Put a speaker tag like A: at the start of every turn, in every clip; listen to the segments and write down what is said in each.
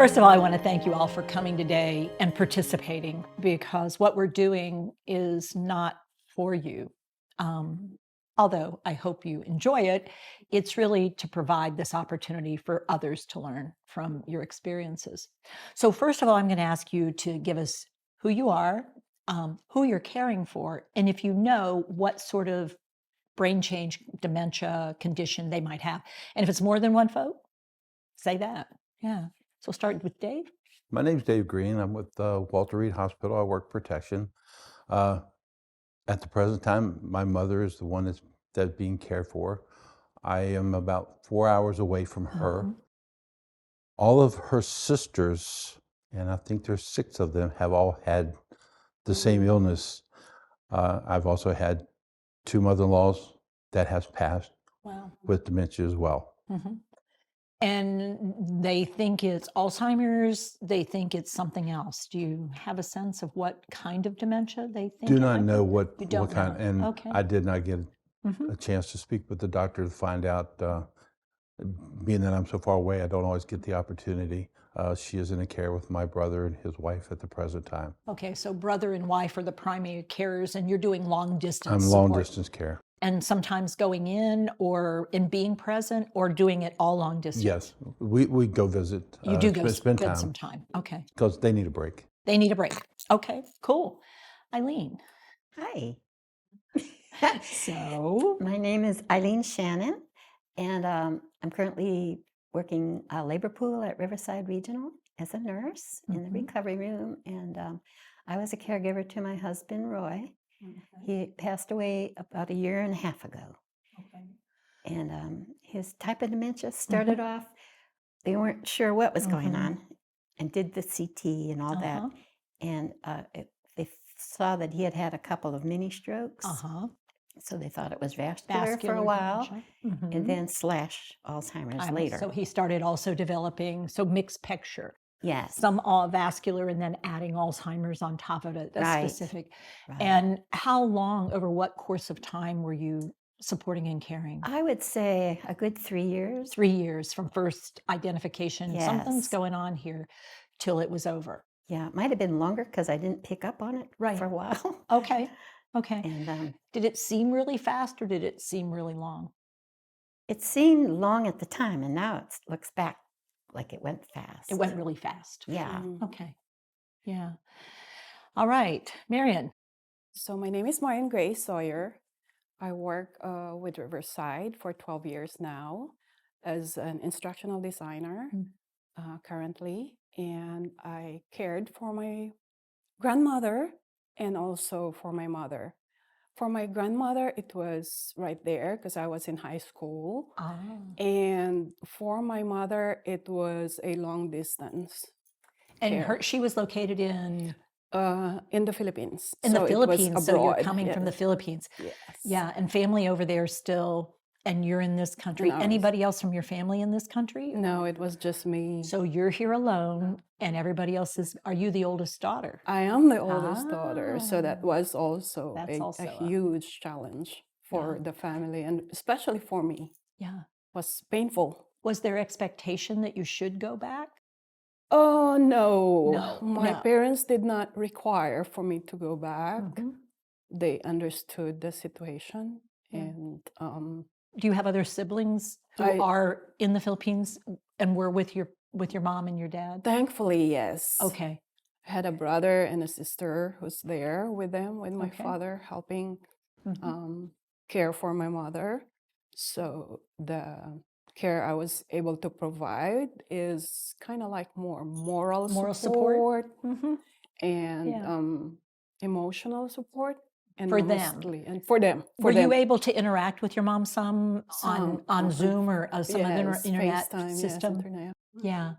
A: First of all, I want to thank you all for coming today and participating, because what we're doing is not for you. Um, Although I hope you enjoy it, it's really to provide this opportunity for others to learn from your experiences. So, first of all, I'm going to ask you to give us who you are, who you're caring for, and if you know what sort of brain change, dementia condition they might have. And if it's more than one folk, say that. Yeah. So, start with Dave.
B: My name's Dave Green. I'm with Walter Reed Hospital. I work protection. Uh, at the present time, my mother is the one that's being cared for. I am about 4 hours away from her.
A: Mhm.
B: All of her sisters, and I think there's 6 of them, have all had the same illness. I've also had 2 mother-in-laws that has passed
A: Wow.
B: with dementia as well.
A: Mhm. And they think it's Alzheimer's, they think it's something else. Do you have a sense of what kind of dementia they think
B: Do
A: it
B: not
A: might
B: know
A: be?
B: what
A: You don't
B: kind,
A: know.
B: and
A: Okay.
B: I did not get
A: Mhm.
B: a chance to speak with the doctor to find out. Being that I'm so far away, I don't always get the opportunity. She is in a care with my brother and his wife at the present time.
A: Okay, so brother and wife are the primary carers, and you're doing long distance
B: I'm long
A: support.
B: distance care.
A: And sometimes going in or in being present, or doing it all long distance?
B: Yes, we go visit.
A: You do go
B: spend
A: spend some
B: time
A: time. Okay.
B: because they need a break.
A: They need a break. Okay, cool. Eileen.
C: Hi.
A: So,
C: My name is Eileen Shannon, and I'm currently working labor pool at Riverside Regional as a nurse in the
A: Mhm.
C: recovery room. And I was a caregiver to my husband, Roy. He passed away about a year and a half ago.
A: Okay.
C: And his type of dementia started off, they weren't sure what was going
A: Mhm.
C: on, and did the CT and all that.
A: Uh-huh.
C: And they saw that he had had a couple of mini strokes.
A: Uh-huh.
C: So they thought it was vascular for a
A: Vascular
C: while,
A: dementia.
C: and
A: Mhm.
C: then slash Alzheimer's later.
A: So he started also developing, so mixed picture,
C: Yes,
A: some all vascular and then adding Alzheimer's on top of it. That's
C: right,
A: specific.
C: right.
A: And how long, over what course of time were you supporting and caring?
C: I would say a good 3 years.
A: 3 years from first identification, something's
C: Yes.
A: going on here, till it was over.
C: Yeah, it might have been longer because I didn't pick up on it
A: Right.
C: for a while.
A: Okay. Okay.
C: And
A: Did it seem really fast or did it seem really long?
C: it seemed long at the time, and now it looks back like it went fast.
A: It went really fast.
C: Yeah.
A: Okay. Yeah. All right. Marion.
D: So my name is Marian Grace Sawyer. I work with Riverside for 12 years now as an instructional designer currently, and I cared for my grandmother and also for my mother. For my grandmother, it was right there because I was in high school.
A: Ah.
D: And for my mother, it was a long distance
A: And
D: care.
A: she was located in
D: In the Philippines.
A: the
D: So it was
A: Philippines, so you're
D: abroad,
A: coming from the
D: yes.
A: Philippines.
D: Yes.
A: Yeah, and family over there still, and you're in this country.
D: No, it's-
A: Anybody else from your family in this country?
D: No, it was just me.
A: So you're here alone, and everybody else is. Are you the oldest daughter?
D: I am the oldest daughter, so that
A: Ah.
D: was also
A: That's
D: a
A: also a-
D: huge challenge for the family, and especially for me.
A: Yeah.
D: Was painful.
A: Was there expectation that you should go back?
D: Oh no,
A: No,
D: my
A: no.
D: parents did not require for me to go back.
A: Mhm.
D: They understood the situation,
A: Yeah.
D: and
A: Do you have other siblings who
D: I-
A: are in the Philippines and were with your mom and your dad?
D: thankfully, yes.
A: Okay.
D: I had a brother and a sister who's there with them, with my
A: Okay.
D: father, helping
A: Mhm.
D: care for my mother. So the care I was able to provide is kind of like more moral support
A: Mhm.
D: and
A: Yeah.
D: emotional support, and
A: For them.
D: mostly and for them.
A: Were you able to interact with your mom some
D: Some,
A: on Zoom or some other
D: yes,
A: internet
D: FaceTime,
A: system?
D: yes, internet.
A: Yeah.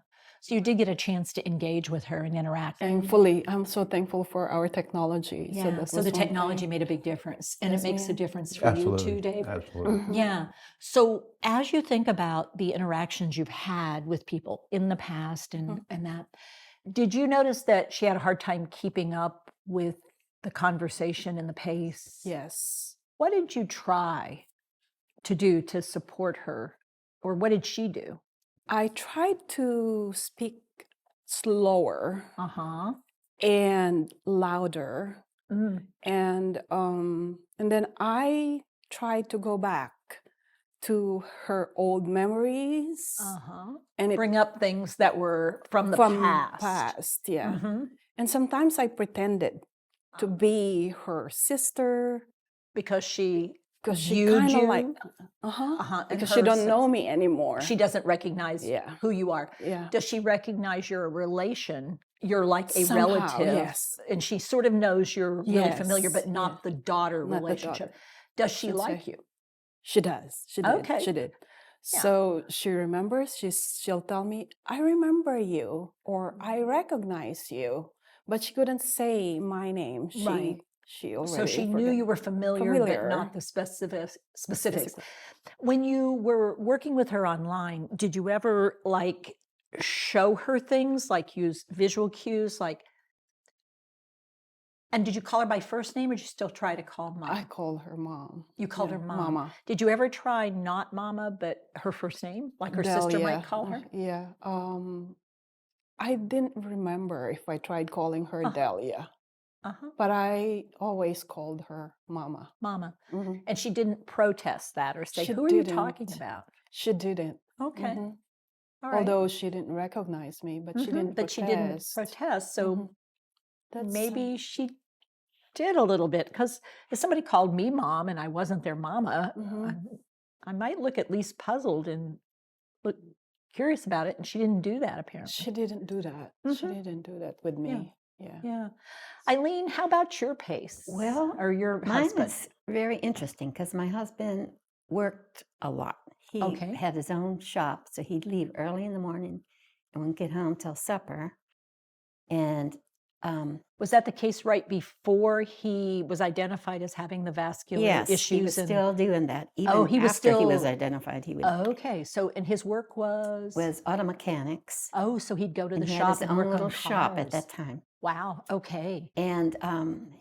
A: So you did get a chance to engage with her and interact.
D: Thankfully, I'm so thankful for our technology.
A: Yeah.
D: So that
A: So
D: was
A: the
D: one
A: technology
D: thing.
A: made a big difference, and
D: Yes,
A: it makes a
D: ma'am.
A: difference for
B: Absolutely.
A: you too, Dave.
B: Absolutely.
D: Mhm.
A: Yeah. So as you think about the interactions you've had with people in the past and that, did you notice that she had a hard time keeping up with the conversation and the pace?
D: Yes.
A: What did you try to do to support her, or what did she do?
D: I tried to speak slower
A: Uh-huh.
D: and louder.
A: Mm.
D: And then I tried to go back to her old memories,
A: Uh-huh.
D: and it
A: Bring up things that were from the
D: from
A: past.
D: yeah.
A: Mhm.
D: And sometimes I pretended to be her sister
A: Because she
D: because she
A: viewed
D: kind of like,
A: you.
D: uh-huh,
A: Uh-huh.
D: because she don't know me anymore.
A: She doesn't recognize
D: Yeah.
A: who you are.
D: Yeah.
A: Does she recognize you're a relation? You're like a
D: Somehow,
A: relative.
D: yes.
A: And she sort of knows you're really familiar,
D: Yes,
A: but not
D: yes.
A: the daughter
D: Not the
A: relationship.
D: daughter.
A: Does she
D: Should
A: like
D: say.
A: you?
D: She does. She did.
A: Okay.
D: She did.
A: Yeah.
D: So she remembers. She'll tell me, "I remember you," or "I recognize you," but she couldn't say my name.
A: Right.
D: She already
A: So she knew
D: forget-
A: you were familiar, but not the specifics.
D: specific-
A: When you were working with her online, did you ever like show her things, like use visual cues, like? And did you call her by first name, or did you still try to call mom?
D: I call her mom.
A: You called
D: Yeah,
A: her mom.
D: Mama.
A: Did you ever try not Mama, but her first name, like her sister
D: Delia.
A: might call her?
D: Yeah. I didn't remember if I tried calling her Delia,
A: Uh-huh.
D: but I always called her Mama.
A: Mama.
D: Mhm.
A: And she didn't protest that or say,
D: She
A: "Who are you talking
D: didn't.
A: about?"
D: She didn't.
A: Okay.
D: Mhm.
A: All right.
D: Although she didn't recognize me, but she
A: Mhm.
D: didn't
A: But she didn't protest. So
D: Mhm. That's
A: maybe she did a little bit, because if somebody called me mom and I wasn't their mama,
D: Mhm.
A: I might look at least puzzled and look curious about it. And she didn't do that, apparently.
D: she didn't do that. She
A: Mhm.
D: didn't do that with me. Yeah.
A: Yeah. Eileen, how about your pace?
C: Well,
A: or your
C: Mine
A: husband?
C: is very interesting because my husband worked a lot. He
A: Okay.
C: had his own shop, so he'd leave early in the morning and wouldn't get home till supper. And
A: Was that the case right before he was identified as having the vascular
C: yes,
A: issues?
C: he was
A: and
C: still doing that. Even
A: Oh, he was
C: after he was
A: still-
C: identified, he would
A: Okay, so and his work was
C: auto mechanics.
A: Oh, so he'd go to the
C: And he had
A: shop
C: his
A: and
C: own
A: work
C: little
A: on
C: shop at
A: cars.
C: that time.
A: Wow. Okay,
C: And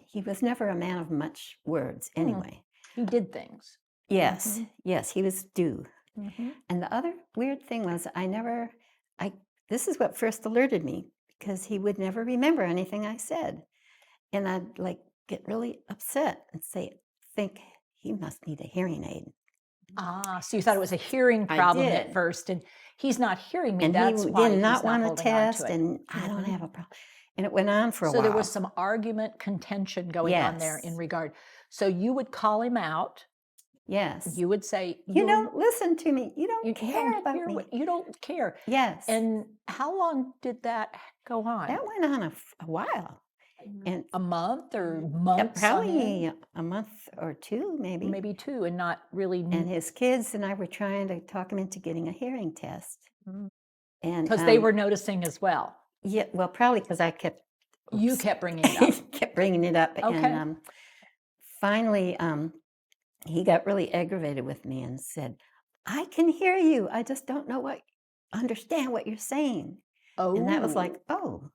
C: he was never a man of much words anyway.
A: he did things.
C: Yes,
A: Mhm.
C: yes, he was due.
A: Mhm.
C: And the other weird thing was this is what first alerted me because he would never remember anything I said. And I'd like get really upset and think he must need a hearing aid.
A: So you thought it was a hearing
C: I
A: problem at
C: did.
A: first, and he's not hearing me.
C: And
A: That's
C: he
A: why
C: did
A: he's
C: not want to
A: holding on
C: test,
A: to it.
C: and I don't
A: Mhm.
C: have a problem. And it went on for a
A: So
C: while.
A: there was some argument, contention going on there in
C: Yes.
A: regard. So you would call him out.
C: Yes.
A: You would say,
C: You don't listen to me. You don't
A: you
C: care
A: don't
C: about
A: hear
C: me.
A: you don't care.
C: Yes.
A: And how long did that go on?
C: that went on a while. And
A: A month or
C: yeah,
A: months? on end?
C: probably a month or two, maybe.
A: Maybe two, and not really
C: And his kids and I were trying to talk him into getting a hearing test.
A: Mm.
C: And
A: because they were noticing as well.
C: yeah, well, probably because I kept
A: You
C: oops,
A: kept bringing it up.
C: kept bringing it up.
A: Okay.
C: And finally, he got really aggravated with me and said, "I can hear you. I just don't understand what you're saying."
A: Oh,
C: And that was like, oh,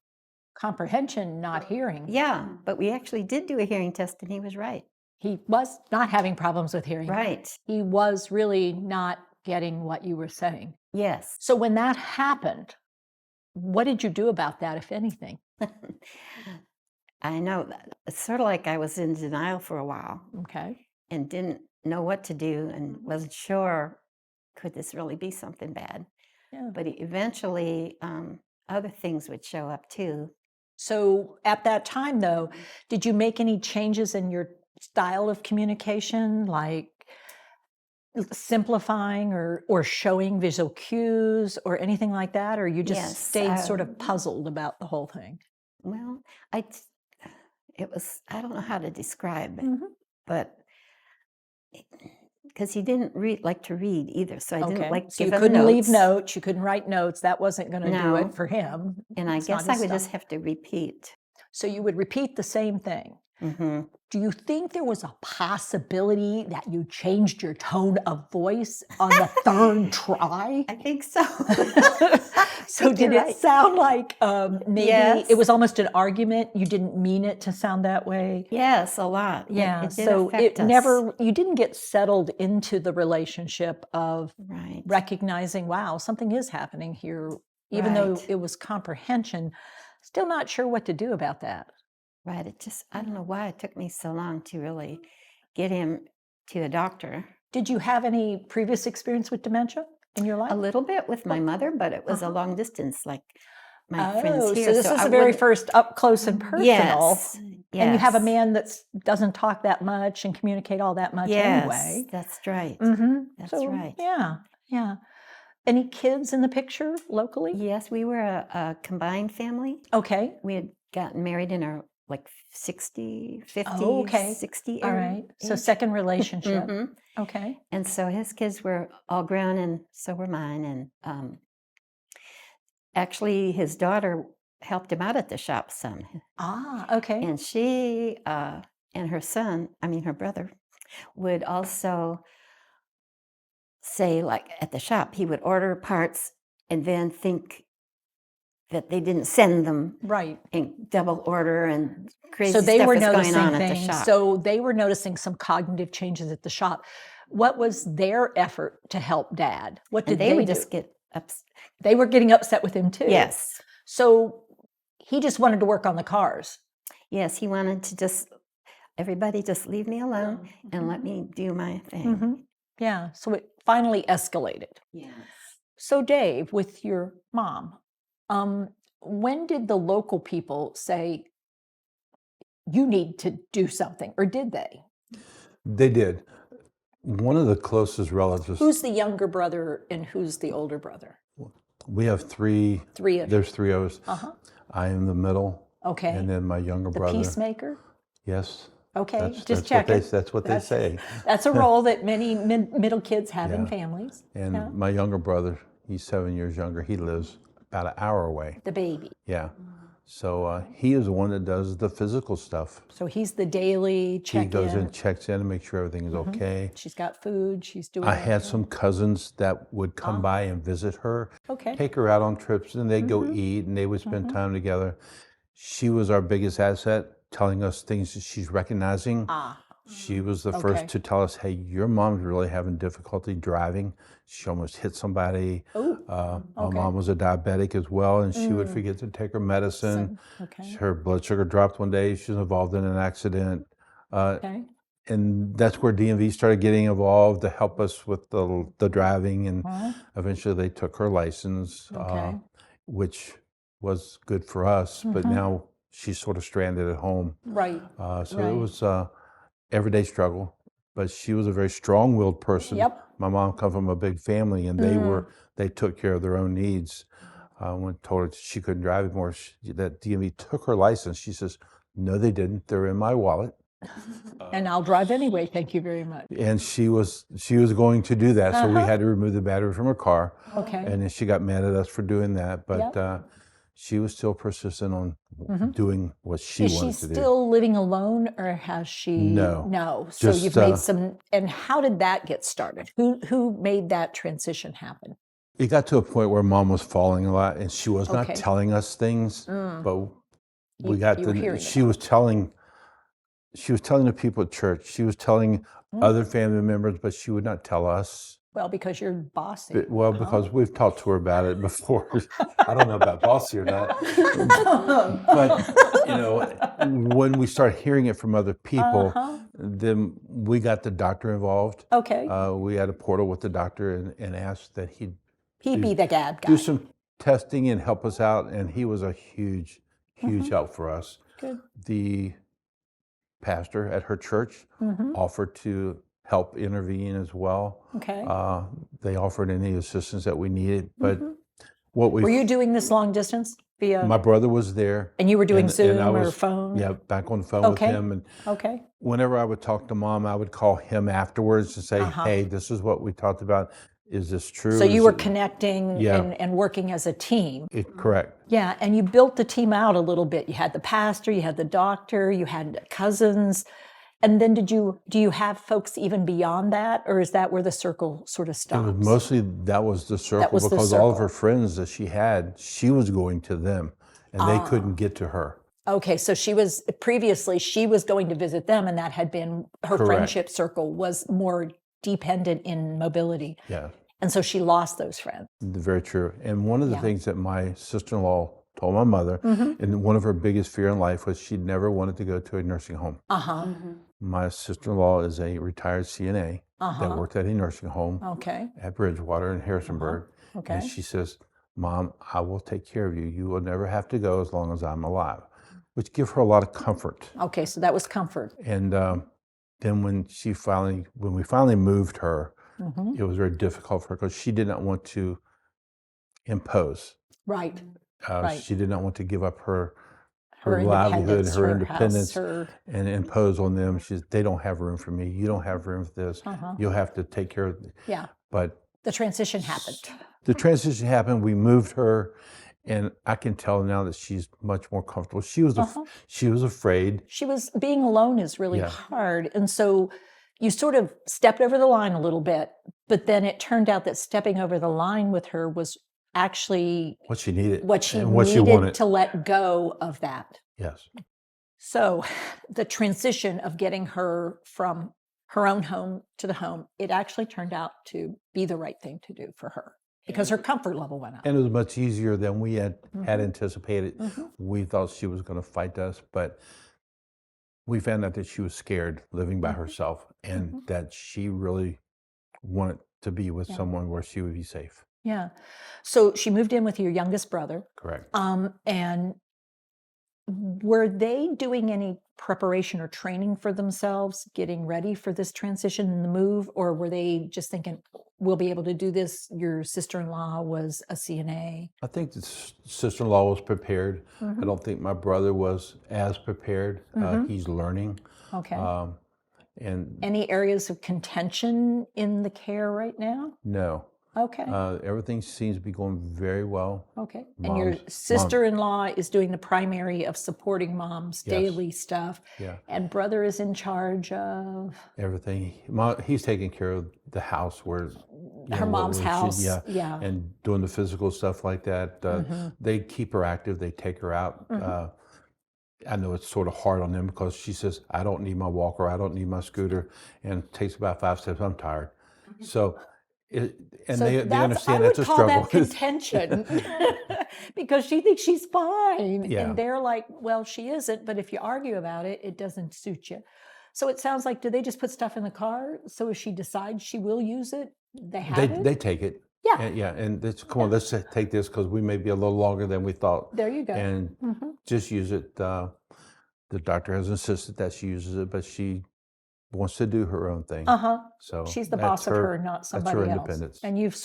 A: comprehension, not hearing.
C: yeah. But we actually did do a hearing test, and he was right.
A: He was not having problems with hearing.
C: Right.
A: He was really not getting what you were saying.
C: Yes.
A: So when that happened, what did you do about that, if anything?
C: I know that. It's sort of like I was in denial for a while
A: Okay.
C: and didn't know what to do and wasn't sure, could this really be something bad?
A: Yeah.
C: But eventually, other things would show up too.
A: So at that time, though, did you make any changes in your style of communication, like simplifying or showing visual cues or anything like that? Or you just
C: Yes,
A: stayed sort of puzzled about the whole thing?
C: Well, it was, I don't know how to describe it,
A: Mhm.
C: but because he didn't like to read either, so I didn't
A: Okay.
C: like
A: So you
C: give him
A: couldn't leave
C: notes.
A: notes. You couldn't write notes. That wasn't going to do
C: No.
A: it for him.
C: And I
A: It's not
C: guess I
A: his
C: would
A: style.
C: just have to repeat.
A: So you would repeat the same thing.
C: Hmm.
A: Do you think there was a possibility that you changed your tone of voice on the third try?
C: I think so.
A: So
C: think you're
A: did it
C: right.
A: sound like maybe
C: Yes.
A: it was almost an argument? You didn't mean it to sound that way?
C: Yes, a lot.
A: Yeah.
C: It did
A: So
C: affect
A: it
C: us.
A: never, you didn't get settled into the relationship of
C: Right.
A: recognizing, wow, something is happening here. even though
C: Right.
A: it was comprehension, still not sure what to do about that.
C: Right. It just, I don't know why it took me so long to really get him to a doctor.
A: Did you have any previous experience with dementia in your life?
C: A little bit with my mother, but it was a
A: Uh-huh.
C: long distance, like my friends
A: Oh,
C: here.
A: so this is
C: I
A: the very
C: wouldn't-
A: first up close and personal.
C: Yes.
A: And you have a
C: yes,
A: man that doesn't talk that much and communicate all that much
C: Yes,
A: anyway.
C: that's right.
A: Mm-hmm.
C: That's
A: So,
C: right.
A: yeah, yeah. Any kids in the picture locally?
C: Yes, we were a combined family.
A: Okay.
C: We had gotten married in our like 60, 50,
A: Oh, okay.
C: 60
A: All
C: area
A: right. So
C: age.
A: second relationship.
C: Mhm.
A: Okay.
C: And so his kids were all grown, and so were mine. And actually, his daughter helped him out at the shop some.
A: Ah, okay.
C: And she and her son, I mean, her brother, would also say, like at the shop, he would order parts and then think that they didn't send them
A: Right.
C: and double order and crazy
A: So they
C: stuff
A: were
C: was going
A: noticing
C: on at the
A: things.
C: shop.
A: So they were noticing some cognitive changes at the shop. What was their effort to help Dad? What did
C: and they
A: they
C: would
A: do?
C: just get upset.
A: They were getting upset with him too.
C: Yes.
A: So he just wanted to work on the cars.
C: Yes, he wanted to just, everybody just leave me alone and let me do my thing.
A: Mhm. Yeah. So it finally escalated.
C: Yes.
A: So Dave, with your mom, when did the local people say you need to do something, or did they?
B: They did. One of the closest relatives,
A: Who's the younger brother and who's the older brother?
B: we have three,
A: Three of you.
B: there's three of us.
A: Uh-huh.
B: I am the middle,
A: Okay.
B: and then my younger
A: The
B: brother.
A: peacemaker?
B: Yes.
A: Okay.
B: That's,
A: Just
B: that's what
A: checking.
B: that's what
A: That's-
B: they say.
A: That's a role that many middle kids have in
B: Yeah.
A: families.
B: And
A: Yeah.
B: my younger brother, he's 7 years younger. He lives about an hour away.
A: The baby.
B: Yeah. So he is the one that does the physical stuff.
A: So he's the daily check-in.
B: He goes in, checks in, and makes sure everything is okay.
A: She's got food. She's doing.
B: I had
A: everything.
B: some cousins that would come by and visit her,
A: Okay.
B: take her out on trips, and they'd go eat, and they would spend time together. She was our biggest asset, telling us things that she's recognizing.
A: Ah.
B: She was the
A: Okay.
B: first to tell us, hey, your mom's really having difficulty driving. She almost hit somebody.
A: Oh.
B: My
A: okay.
B: mom was a diabetic as well, and she would forget to take her medicine.
A: Okay.
B: Her blood sugar dropped one day. She was involved in an accident.
A: Okay.
B: And that's where DMV started getting involved to help us with the driving. And
A: Well,
B: eventually they took her license,
A: Okay.
B: which was good for us. But now she's sort of stranded at home.
A: right.
B: So
A: Right.
B: it was everyday struggle. But she was a very strong-willed person.
A: Yep.
B: My mom come from a big family, and they took care of their own needs. When told her she couldn't drive anymore, that DMV took her license. She says, "No, they didn't. They're in my wallet."
A: And I'll drive anyway. Thank you very much.
B: And she was going to do that, so we had to remove the battery from her car.
A: Okay.
B: And then she got mad at us for doing that, but
A: Yep.
B: she was still persistent on doing what she
A: Is she
B: wanted to do.
A: still living alone, or has she?
B: No.
A: No. So
B: Just,
A: you've made some. And how did that get started? Who made that transition happen?
B: It got to a point where Mom was falling a lot, and she was not
A: Okay.
B: telling us things, but we
A: You-
B: got
A: you were hearing
B: she was telling the people at church. She was telling other family members, but she would not tell us.
A: Well, because you're bossy.
B: Well, because we've talked to her about it before. I don't know about bossy or not, but when we started hearing it from other people,
A: Uh-huh.
B: then we got the doctor involved.
A: Okay.
B: We had a portal with the doctor and asked that he'd
A: He'd be the gad guy.
B: do some testing and help us out, and he was a huge help for us.
A: Good.
B: The pastor at her church offered to help intervene as well.
A: Okay.
B: They offered any assistance that we needed, but what we
A: Were you doing this long distance via?
B: my brother was there,
A: and you were doing
B: and
A: Zoom
B: I
A: or
B: was-
A: phone?
B: yeah, back on the phone
A: Okay.
B: with him, and
A: Okay.
B: whenever I would talk to Mom, I would call him afterwards to say,
A: Uh-huh.
B: "Hey, this is what we talked about. Is this true?"
A: So you
B: Is
A: were
B: it-
A: connecting
B: Yeah.
A: and working as a team.
B: correct.
A: Yeah, and you built the team out a little bit. You had the pastor, you had the doctor, you had cousins. And then do you have folks even beyond that, or is that where the circle sort of
B: It
A: stops?
B: was mostly that was the circle
A: was the
B: because all of
A: circle.
B: her friends that she had, she was going to them, and they couldn't get to her.
A: Okay, so she was going to visit them, and that had been her
B: Correct.
A: friendship circle was more dependent in mobility.
B: Yeah.
A: And so she lost those friends.
B: Very true. And one of the
A: Yeah.
B: things that my sister-in-law told my mother, and one of her biggest fear in life was she never wanted to go to a nursing home.
A: Uh-huh.
B: My sister-in-law is a retired CNA
A: Uh-huh.
B: that worked at a nursing home
A: Okay.
B: at Bridgewater in Harrisonburg.
A: Okay.
B: And she says, Mom, I will take care of you. You will never have to go as long as I'm alive, which gave her a lot of comfort.
A: Okay, so that was comfort.
B: And then when we finally moved her,
A: Mhm.
B: it was very difficult for her because she did not want to impose.
A: Right. Right.
B: She did not want to give up her
A: Her
B: livelihood,
A: independence,
B: her
A: her
B: independence,
A: house, her.
B: and impose on them. They don't have room for me. You don't have room for this.
A: Uh-huh.
B: You'll have to take care of.
A: Yeah.
B: But
A: The transition happened.
B: the transition happened. We moved her, and I can tell now that she's much more comfortable. She was she was afraid.
A: Being alone is really
B: Yeah.
A: hard. And so you sort of stepped over the line a little bit, but then it turned out that stepping over the line with her was actually
B: What she needed,
A: what she
B: and what she
A: needed
B: wanted.
A: to let go of that.
B: Yes.
A: So the transition of getting her from her own home to the home, it actually turned out to be the right thing to do for her because her comfort level went up.
B: And it was much easier than we had
A: Mhm.
B: anticipated.
A: Mhm.
B: We thought she was going to fight us, but we found out that she was scared living by
A: Mhm.
B: herself, and
A: Mhm.
B: that she really wanted to be with
A: Yeah.
B: someone where she would be safe.
A: Yeah. So she moved in with your youngest brother.
B: Correct.
A: And were they doing any preparation or training for themselves, getting ready for this transition and the move? Or were they just thinking, we'll be able to do this? Your sister-in-law was a CNA.
B: I think the sister-in-law was prepared.
A: Mhm.
B: I don't think my brother was as prepared.
A: Mhm.
B: He's learning.
A: Okay.
B: And
A: Any areas of contention in the care right now?
B: no,
A: Okay.
B: everything seems to be going very well.
A: Okay. And your
B: Mom's-
A: sister-in-law is doing the primary of supporting mom's
B: Yes.
A: daily stuff.
B: Yeah,
A: And brother is in charge of
B: everything. He's taking care of the house where
A: her mom's house.
B: Yeah,
A: Yeah.
B: and doing the physical stuff like that.
A: Mhm.
B: They keep her active. They take her out.
A: Mhm.
B: I know it's sort of hard on them because she says, I don't need my walker. I don't need my scooter. And it takes about 5 steps. I'm tired. So,
A: So
B: they understand
A: I
B: that's a
A: would call
B: struggle.
A: that contention because she thinks she's fine.
B: Yeah.
A: And they're like, well, she isn't. But if you argue about it, it doesn't suit you. So it sounds like, do they just put stuff in the car? So if she decides she will use it, they have it?
B: They take it.
A: Yeah.
B: And, yeah. And it's, come on, let's take this because we may be a little longer than we thought.
A: There you go.
B: And
A: Mhm.
B: just use it. The doctor has insisted that she uses it, but she wants to do her own thing.
A: Uh-huh.
B: So
A: She's the
B: that's
A: boss of her, not
B: that's her
A: somebody else.
B: independence.
A: And you've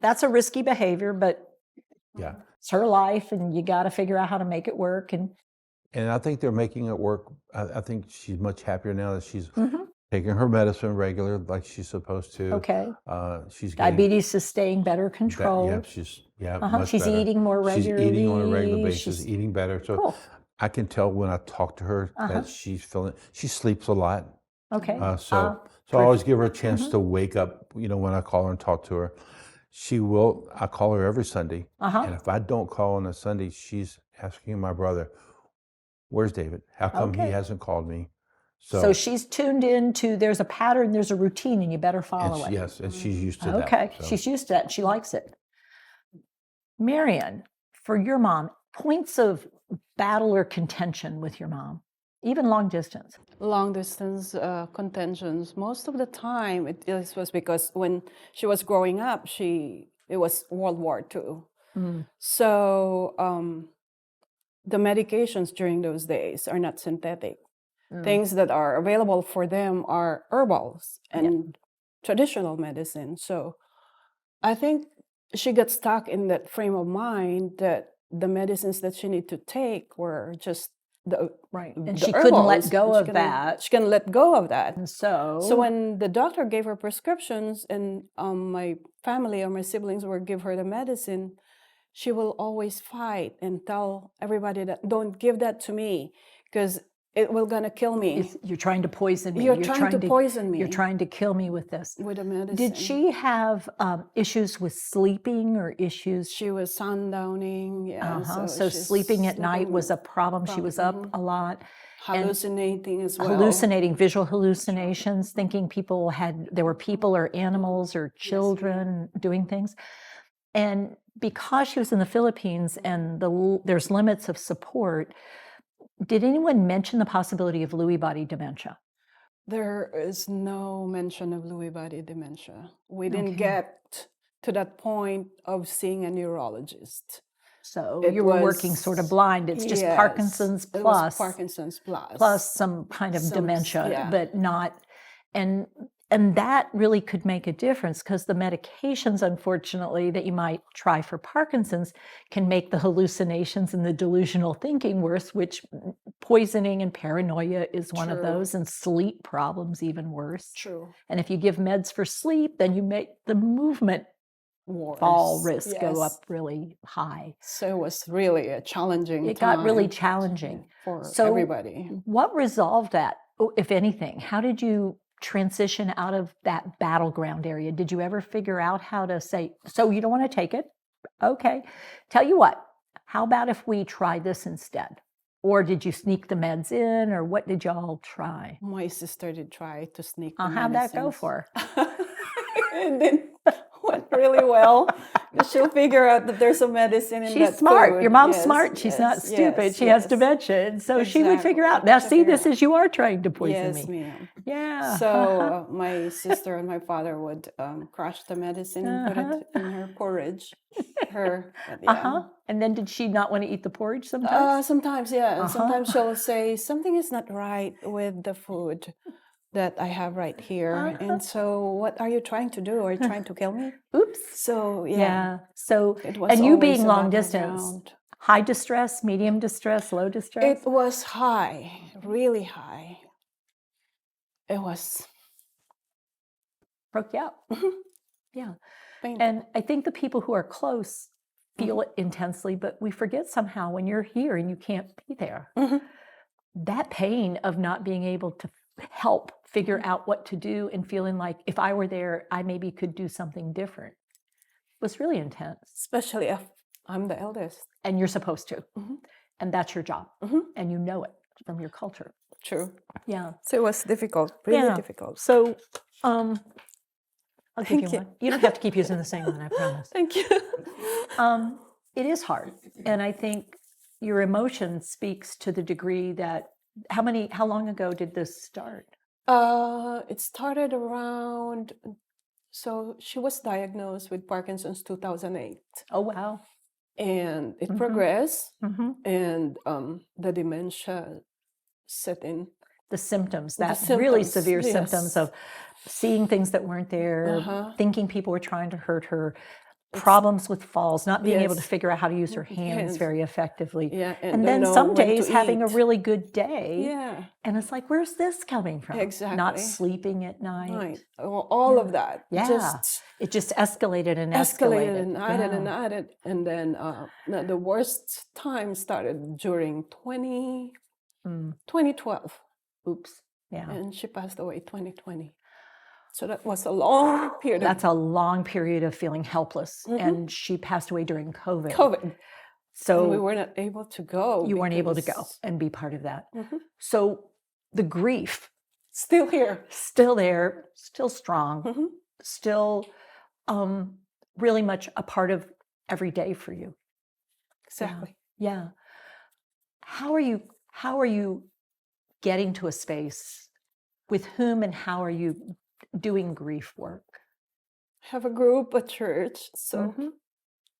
A: that's a risky behavior, but
B: Yeah.
A: it's her life and you got to figure out how to make it work. And
B: And I think they're making it work. I think she's much happier now that she's
A: Mhm.
B: taking her medicine regular like she's supposed to.
A: Okay.
B: She's getting
A: Diabetes is staying better
B: Yeah,
A: controlled.
B: she's
A: Uh-huh.
B: much
A: She's
B: better.
A: eating more regularly.
B: She's eating on a regular basis,
A: She's-
B: eating better. So
A: Cool.
B: I can tell when I talk to her
A: Uh-huh.
B: that she sleeps a lot.
A: Okay.
B: So I always give her a chance to wake up, when I call her and talk to her. I call her every Sunday.
A: Uh-huh.
B: And if I don't call on a Sunday, she's asking my brother, where's David? How come
A: Okay.
B: he hasn't called me?
A: So she's tuned into there's a pattern, there's a routine, and you better follow it.
B: Yes, and she's used to that.
A: Okay.
B: so.
A: She's used to that. She likes it. Marion, for your mom, points of battle or contention with your mom, even long distance.
D: Long distance contentions. Most of the time, it was because when she was growing up, it was World War II.
A: Mm.
D: So the medications during those days are not synthetic.
A: Mm.
D: Things that are available for them are herbals and traditional medicine. So I think she got stuck in that frame of mind that the medicines that she needed to take were just
A: Right. And
D: the
A: she couldn't let
D: herbals,
A: go
D: and
A: of that.
D: She can let go of that.
A: And so,
D: So when the doctor gave her prescriptions and my family or my siblings would give her the medicine, she will always fight and tell everybody that don't give that to me because it will gonna kill me.
A: you're trying to poison me.
D: You're trying to poison me.
A: You're trying to kill me with this.
D: With a medicine.
A: Did she have issues with sleeping or issues?
D: She was sundowning. Yeah.
A: So sleeping at night was a problem. She was up
D: Mhm.
A: a lot.
D: Hallucinating as well.
A: hallucinating, visual hallucinations, thinking there were people or animals or children doing things. And because she was in the Philippines and there's limits of support, did anyone mention the possibility of Lewy body dementia?
D: There is no mention of Lewy body dementia. We didn't
A: Okay.
D: get to that point of seeing a neurologist.
A: So
D: It
A: you were working sort of
D: was-
A: blind. It's just
D: yes,
A: Parkinson's
D: it was
A: plus
D: Parkinson's
A: plus some kind of
D: some s-
A: dementia,
D: yeah.
A: but not, and that really could make a difference because the medications, unfortunately, that you might try for Parkinson's can make the hallucinations and the delusional thinking worse, which poisoning and paranoia is one of
D: True.
A: those, and sleep problems even worse.
D: True.
A: And if you give meds for sleep, then you make the movement fall
D: Worse,
A: risk go up
D: yes.
A: really high.
D: So it was really a challenging
A: It got really
D: time
A: challenging.
D: for
A: So
D: everybody.
A: what resolved that, if anything? How did you transition out of that battleground area? Did you ever figure out how to say, so you don't want to take it? Okay. Tell you what, how about if we try this instead? Or did you sneak the meds in, or what did y'all try?
D: My sister did try to sneak the
A: How'd that go
D: medicines.
A: for?
D: It didn't went really well. 'Cause she'll figure out that there's a medicine in
A: She's
D: that
A: smart.
D: food.
A: Your mom's
D: Yes,
A: smart. She's not
D: yes,
A: stupid.
D: yes,
A: She has
D: yes.
A: dementia. And so she would figure out,
D: Exactly.
A: now
D: She'll
A: see,
D: figure
A: this
D: out.
A: is, you are trying to poison
D: Yes,
A: me.
D: ma'am.
A: Yeah.
D: So my sister and my father would crush the medicine and put it in her porridge.
A: Uh-huh. And then did she not want to eat the porridge sometimes?
D: Sometimes, yeah. And
A: Uh-huh.
D: sometimes she'll say, something is not right with the food that I have right here.
A: Uh-huh.
D: And so what are you trying to do? Are you trying to kill me?
A: Oops.
D: So, yeah.
A: Yeah. So,
D: It was
A: and you
D: always
A: being
D: a
A: long distance,
D: battleground.
A: high distress, medium distress, low distress?
D: It was high, really high. It was
A: Broke you out.
D: Mhm.
A: Yeah.
D: painful.
A: And I think the people who are close feel it intensely, but we forget somehow when you're here and you can't be there,
D: Mhm.
A: that pain of not being able to help figure
D: Mm-hmm.
A: out what to do and feeling like if I were there, I maybe could do something different was really intense.
D: Especially if I'm the eldest.
A: And you're supposed to.
D: Mhm.
A: And that's your job.
D: Mhm.
A: And you know it from your culture.
D: True.
A: Yeah.
D: So it was difficult, really
A: Yeah.
D: difficult.
A: So I'll give
D: Thank
A: you
D: you.
A: one. You don't have to keep using the same one, I promise.
D: Thank you.
A: It is hard. And I think your emotion speaks to the degree that how long ago did this start?
D: It started around, so she was diagnosed with Parkinson's 2008.
A: Oh, wow.
D: And it
A: Mhm.
D: progressed,
A: Hmm.
D: and the dementia set in.
A: The symptoms,
D: The
A: that really
D: symptoms,
A: severe symptoms
D: yes.
A: of seeing things that weren't there,
D: Uh-huh.
A: thinking people were trying to hurt her, problems with falls, not being able to
D: Yes.
A: figure out how to use her hands
D: Hands.
A: very effectively.
D: Yeah, and
A: And
D: don't
A: then
D: know
A: some
D: when to
A: days having a
D: eat.
A: really good day.
D: Yeah,
A: And it's like, where's this coming from? Not
D: Exactly.
A: sleeping at night.
D: right. All of that.
A: Yeah.
D: Just
A: It just escalated and
D: escalated
A: escalated.
D: and added and
A: Yeah.
D: added. And then the worst time started during
A: Mm.
D: 2012.
A: Oops. Yeah.
D: And she passed away 2020. So that was a long period
A: That's a long period of feeling helpless.
D: Mhm.
A: And she passed away during COVID.
D: of COVID.
A: So
D: And we were not able to go.
A: you weren't able to go
D: because-
A: and be part of that.
D: Mhm.
A: So the grief,
D: Still here.
A: still there, still strong,
D: Mhm.
A: still really much a part of every day for you.
D: Exactly.
A: Yeah. How are you getting to a space with whom and how are you doing grief work?
D: Have a group, a church. So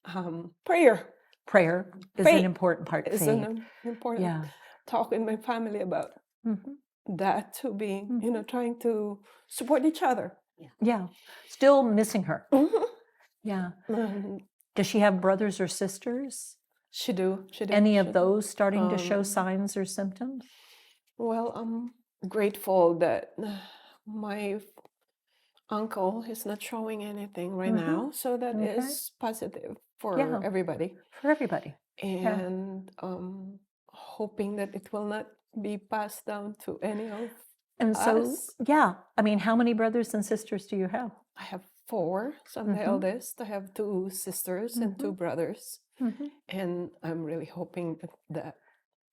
A: Mhm.
D: prayer
A: Prayer is
D: Faith
A: an important part.
D: is
A: Faith.
D: an important
A: Yeah.
D: talk with my family about
A: Mhm.
D: that too, being,
A: Mm-hmm.
D: trying to support each other.
A: Yeah. Still missing her.
D: Mhm.
A: Yeah.
D: And
A: Does she have brothers or sisters?
D: She do.
A: Any
D: she
A: of
D: do.
A: those starting to show
D: Um,
A: signs or symptoms?
D: Well, I'm grateful that my uncle is not showing anything right
A: Mhm.
D: now, so that
A: Okay.
D: is positive for
A: Yeah.
D: everybody.
A: For everybody.
D: And hoping that it will not be passed down to any of
A: And so,
D: us.
A: yeah. I mean, how many brothers and sisters do you have?
D: I have 4, so I'm the
A: Mhm.
D: eldest. I have 2 sisters and 2 brothers,
A: Mhm.
D: and I'm really hoping that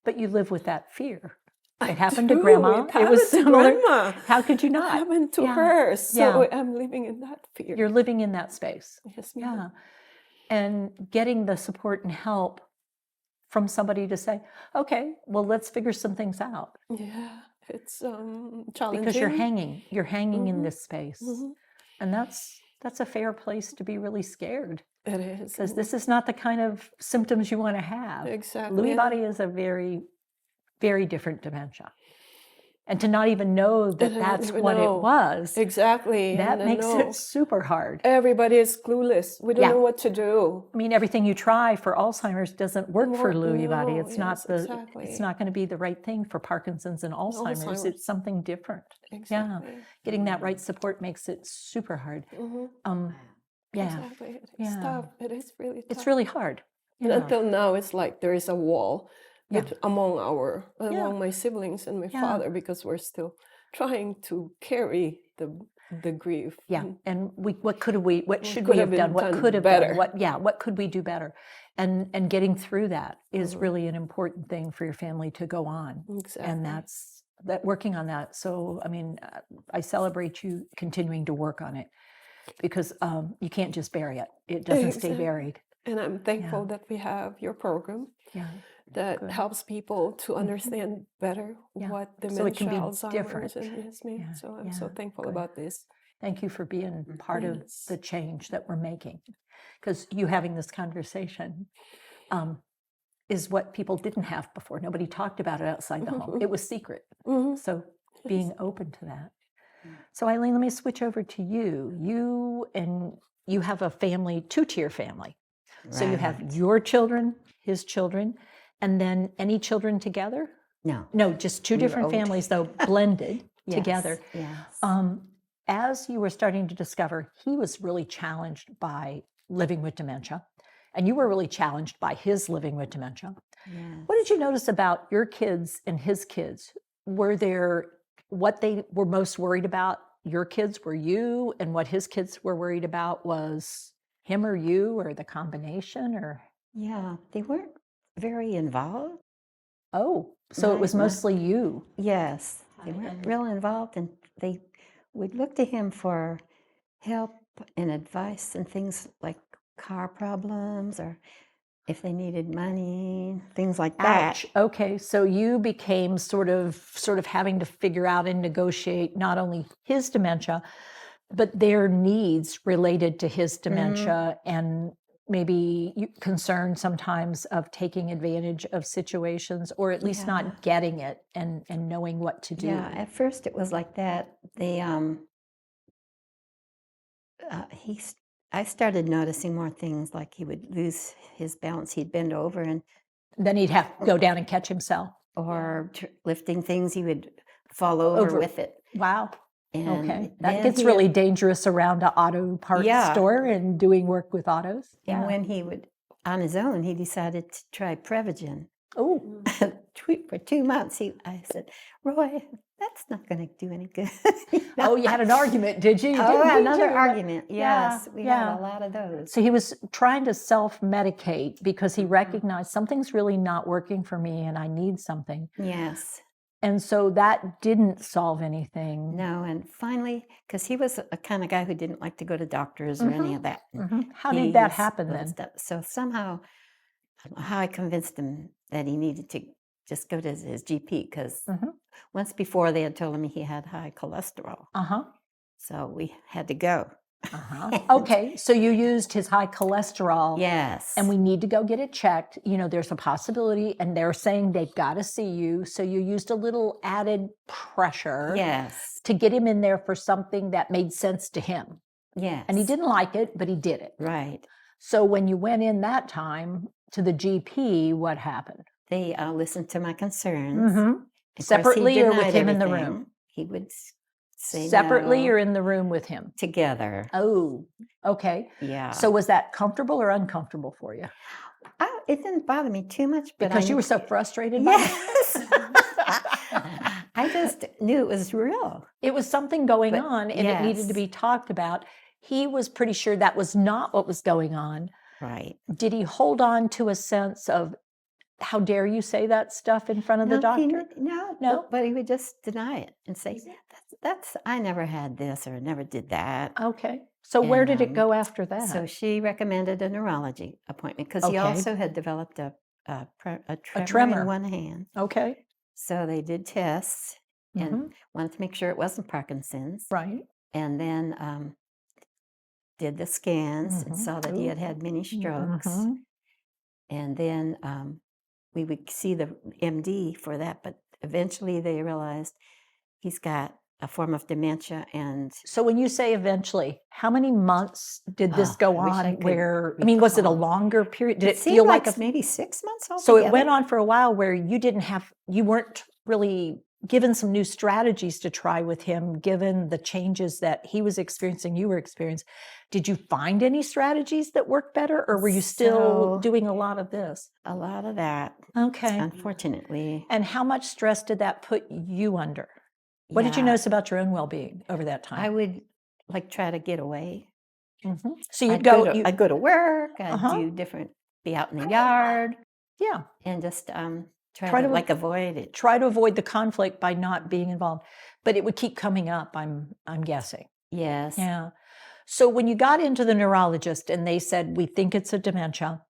A: But you live with that fear. It happened to
D: do.
A: grandma.
D: It
A: It
D: happened
A: was
D: to
A: similar.
D: grandma.
A: How could you
D: It
A: not?
D: happened to
A: Yeah.
D: her. So
A: Yeah.
D: I'm living in that fear.
A: You're living in that space.
D: Yes,
A: Yeah.
D: ma'am.
A: And getting the support and help from somebody to say, okay, well, let's figure some things out.
D: Yeah, it's challenging.
A: Because you're hanging in
D: Mhm.
A: this space.
D: Mhm.
A: And that's a fair place to be really scared,
D: It is.
A: because this is not the kind of symptoms you want to have.
D: Exactly.
A: Lewy
D: and
A: body is a very, very different dementia. And to not even know that
D: I
A: that's
D: didn't
A: what it
D: know.
A: was,
D: Exactly.
A: that
D: and I
A: makes
D: know
A: it super hard.
D: everybody is clueless. We don't
A: Yeah.
D: know what to do.
A: I mean, everything you try for Alzheimer's doesn't work for Lewy body.
D: No,
A: It's not
D: yes,
A: the
D: exactly.
A: it's not going to be the right thing for Parkinson's and Alzheimer's.
D: Alzheimer's.
A: It's something different.
D: Exactly.
A: Getting that right support makes it super hard.
D: Mhm.
A: Yeah,
D: Exactly. It's
A: yeah.
D: tough. It is really tough.
A: It's really hard.
D: And
A: Yeah.
D: until now, it's like there is a wall
A: Yeah.
D: among my siblings and my
A: Yeah.
D: father, because we're still trying to carry the grief.
A: Yeah, and what should
D: could
A: we
D: have
A: have done?
D: been
A: What
D: done
A: could have
D: better.
A: done? What could we do better? And getting through that is
D: Mhm.
A: really an important thing for your family to go on.
D: Exactly.
A: And that's working on that. So, I mean, I celebrate you continuing to work on it, because you can't just bury it. It doesn't stay
D: Exactly.
A: buried.
D: And I'm thankful that we have your program
A: Yeah.
D: that
A: Good.
D: helps people to understand better
A: Yeah.
D: what
A: So it
D: dementia,
A: can be
D: Alzheimer's,
A: different.
D: and yes, ma'am.
A: Yeah,
D: So I'm so
A: yeah,
D: thankful
A: good.
D: about this.
A: Thank you for being part of
D: Yes.
A: the change that we're making, because you having this conversation is what people didn't have before. Nobody talked about it outside the home. It was secret.
D: Mhm.
A: So being open to that. So Eileen, let me switch over to you. You have a family, two-tier family. So you have
C: Right.
A: your children, his children, and then any children together?
C: No.
A: No, just two
C: We were
A: different
C: old.
A: families, though, blended
C: Yes,
A: together.
C: Yes.
A: As you were starting to discover, he was really challenged by living with dementia, and you were really challenged by his living with dementia.
C: Yes.
A: What did you notice about your kids and his kids? What they were most worried about? Your kids were you, and what his kids were worried about was him or you, or the combination, or?
C: Yeah, they weren't very involved.
A: Oh, so it was
C: Right,
A: mostly you.
C: Yes, they weren't real involved, and they would look to him for help and advice and things like car problems, or if they needed money, things like that.
A: Ouch. Okay, so you became sort of having to figure out and negotiate not only his dementia, but their needs related to his dementia, and maybe concern sometimes of taking advantage of situations, or at least
C: Yeah.
A: not getting it and knowing what to do.
C: Yeah, at first it was like that. I started noticing more things, like he would lose his balance. He'd bend over, and
A: Then he'd have to go down and catch himself.
C: or lifting things, he would fall over with it.
A: Wow.
C: And
A: Okay. That
C: then
A: gets
C: he
A: really dangerous around an auto parts
C: Yeah.
A: store and doing work with autos.
C: And
A: Yeah.
C: when he would, on his own, he decided to try Prevagen.
A: Oh,
C: For 2 months, I said, Roy, that's not going to do any good.
A: oh, you had an argument, did you?
C: Oh,
A: Didn't you?
C: another argument.
A: Yeah,
C: Yes, we
A: yeah.
C: had a lot of those.
A: So he was trying to self-medicate because
C: Mm-hmm.
A: he recognized something's really not working for me and I need something.
C: Yes.
A: And so that didn't solve anything.
C: No, and finally, because he was a kind of guy who didn't like to go to doctors or any of that.
A: Mhm. How
C: He
A: did that
C: was
A: happen
C: full of
A: then?
C: stuff. So somehow, I don't know how I convinced him that he needed to just go to his GP, because
A: Mhm.
C: once before they had told him he had high cholesterol.
A: Uh-huh.
C: So we had to go.
A: Uh-huh. Okay, so you used his high cholesterol.
C: Yes.
A: And we need to go get it checked. There's a possibility, and they're saying they've got to see you. So you used a little added pressure
C: Yes.
A: to get him in there for something that made sense to him.
C: Yes.
A: And he didn't like it, but he did it.
C: Right.
A: So when you went in that time to the GP, what happened?
C: They listened to my concerns. Of course, he
A: Separately or with
C: denied
A: him in the
C: everything.
A: room?
C: He would say
A: Separately
C: no.
A: or in the room with him?
C: Together.
A: Oh, okay.
C: Yeah.
A: So was that comfortable or uncomfortable for you?
C: It didn't bother me too much, but
A: Because you were so frustrated by it?
C: Yes. I just knew it was real.
A: It was something going
C: But
A: on, and it needed to
C: yes.
A: be talked about. He was pretty sure that was not what was going on.
C: Right.
A: Did he hold on to a sense of how dare you say that stuff in front of the
C: No,
A: doctor?
C: no,
A: No?
C: but he would just deny it and say, that's I never had this or never did that.
A: Okay. So where
C: And,
A: did it go after
C: So
A: that?
C: she recommended a neurology appointment because he
A: Okay.
C: also had developed a tremor
A: tremor.
C: in one hand.
A: Okay.
C: So they did tests and
A: Mhm.
C: wanted to make sure it wasn't Parkinson's.
A: Right.
C: And then did the scans and
A: Mhm.
C: saw that he
A: Ooh.
C: had had many strokes.
A: Mhm.
C: And then we would see the MD for that, but eventually they realized he's got a form of dementia and
A: So when you say eventually, how many months did this
C: Oh,
A: go
C: I wish I
A: on
C: could
A: where, I mean, was it a
C: recall.
A: longer period? Did it
C: seemed
A: feel like
C: like
A: a,
C: maybe 6 months altogether.
A: so it went on for a while where you weren't really given some new strategies to try with him, given the changes that he was experiencing, you were experiencing. Did you find any strategies that worked better, or were you still
C: So-
A: doing a lot of this?
C: A lot of that,
A: Okay.
C: unfortunately.
A: And how much stress did that put you under? What did you
C: Yeah,
A: notice about your own well-being over that
C: I
A: time?
C: would like try to get away.
A: Mhm. So you'd
C: I'd
A: go,
C: I'd go to work. I'd
A: Uh-huh.
C: do different, be out in the yard,
A: yeah,
C: and just try
A: Try
C: to
A: to
C: like avoid it.
A: try to avoid the conflict by not being involved, but it would keep coming up, I'm guessing.
C: Yes.
A: Yeah. So when you got into the neurologist and they said, we think it's a dementia,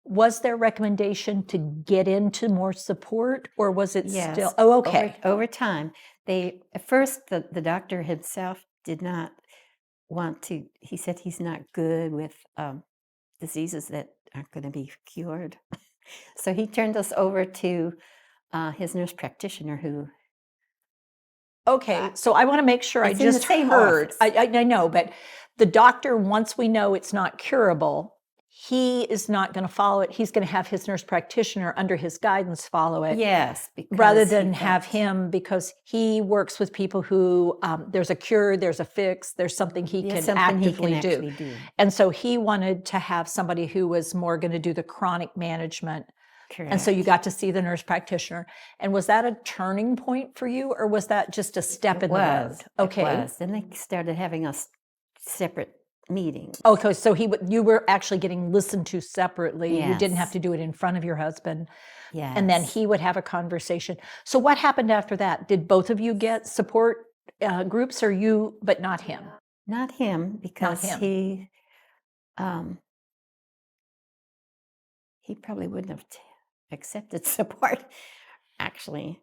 A: was there recommendation to get into more support, or was it
C: Yes.
A: still, oh, okay.
C: Over time, they at first the doctor himself did not want to. He said he's not good with diseases that aren't going to be cured. So he turned us over to his nurse practitioner, who
A: Okay, so I want to make sure I
C: It's in the
A: just
C: same
A: heard.
C: office.
A: I know, but the doctor, once we know it's not curable, he is not going to follow it. He's going to have his nurse practitioner under his guidance follow it.
C: yes,
A: Rather
C: because he
A: than have
C: felt-
A: him, because he works with people who there's a cure, there's a fix, there's something he
C: There's
A: can
C: something
A: actively
C: he can
A: do.
C: actually do.
A: And so he wanted to have somebody who was more going to do the chronic management.
C: Correct.
A: And so you got to see the nurse practitioner. And was that a turning point for you, or was that just a step in the road? Okay.
C: It was. Then they started having us separate meetings.
A: Okay, so you were actually getting listened to separately. You didn't have
C: Yes.
A: to do it in front of your husband.
C: Yes.
A: And then he would have a conversation. So what happened after that? Did both of you get support groups, or you, but not him?
C: Not him, because
A: him.
C: he probably wouldn't have accepted support, actually.